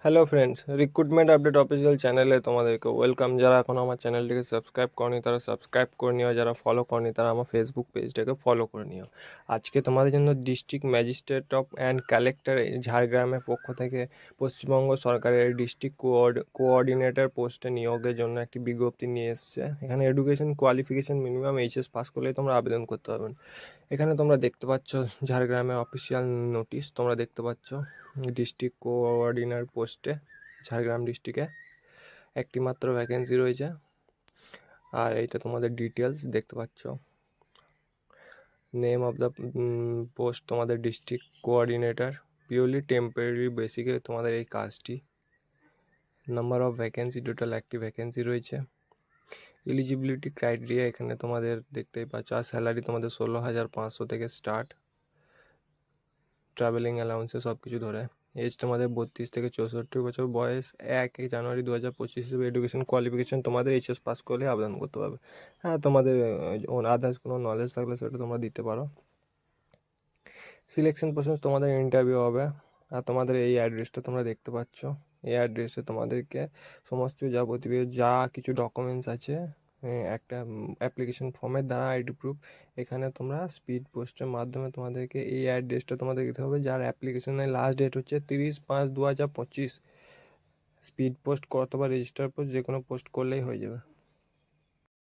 Hello friends, recruitment update official চ্যানেলে তোমাদেরকে welcome. যারা এখন আমার চ্যানেলটিকে সাবস্ক্রাইব করনি তারা সাবস্ক্রাইব করে নিও, যারা ফলো করনি তারা আমার ফেসবুক পেজটাকে ফলো করে নিও। আজকে তোমাদের জন্য district magistrate of and collector ঝাড়গ্রামের পক্ষ থেকে পশ্চিমবঙ্গ সরকারের ডিস্ট্রিক্ট কোঅর্ডিনেটর পোস্টে নিয়োগের জন্য একটি বিজ্ঞপ্তি নিয়ে এসেছে। এখানে education qualification minimum HS pass করলেই তোমরা আবেদন করতে পারবেন। এখানে তোমরা দেখতে পাচ্ছ ঝাড়গ্রামের অফিসিয়াল নোটিশ তোমরা দেখতে পাচ্ছ। ডিস্ট্রিক্ট কোঅর্ডিনেটর পোস্টে ঝাড়গ্রাম ডিস্ট্রিক্টে একটি মাত্র ভ্যাকেন্সি রয়েছে। আর এইটা তোমাদের ডিটেলস দেখতে পাচ্ছ। নেম অফ দ্য পোস্ট তোমাদের ডিস্ট্রিক্ট কোঅর্ডিনেটর, পিওরলি টেম্পোরারি বেসিকে তোমাদের এই কাজটি। নাম্বার অফ ভ্যাকেন্সি, টোটাল একটি ভ্যাকেন্সি রয়েছে। এলিজিবিলিটি ক্রাইটেরিয়া এখানে তোমাদের দেখতেই পাচ্ছ। আর স্যালারি তোমাদের 16,500 থেকে স্টার্ট, ট্রাভেলিং অ্যালাউন্সে সব কিছু ধরে। এজ তোমাদের 32 থেকে 64 বছর, বয়স 1 জানুয়ারি 2025 হিসেবে। এডুকেশন কোয়ালিফিকেশন তোমাদের এইচএস পাস করলে আবেদন করতে পারবে। হ্যাঁ, তোমাদের আদার্স কোনো নলেজ থাকলে সেটা তোমরা দিতে পারো। সিলেকশন প্রসেস, তোমাদের ইন্টারভিউ হবে। আর তোমাদের এই অ্যাড্রেসটা তোমরা দেখতে পাচ্ছ। এই অ্যাড্রেসে তোমাদেরকে সমস্ত যাবতীয় যা কিছু ডকুমেন্টস আছে, একটা অ্যাপ্লিকেশন ফর্মের দ্বারা আইডি প্রুফ, এখানে তোমরা স্পিড পোস্টের মাধ্যমে তোমাদেরকে এই অ্যাড্রেসটা তোমাদের দিতে হবে, যার অ্যাপ্লিকেশনের লাস্ট ডেট হচ্ছে 30/5/2025। স্পিড পোস্ট অথবা রেজিস্টার পোস্ট যে কোনো পোস্ট করলেই হয়ে যাবে।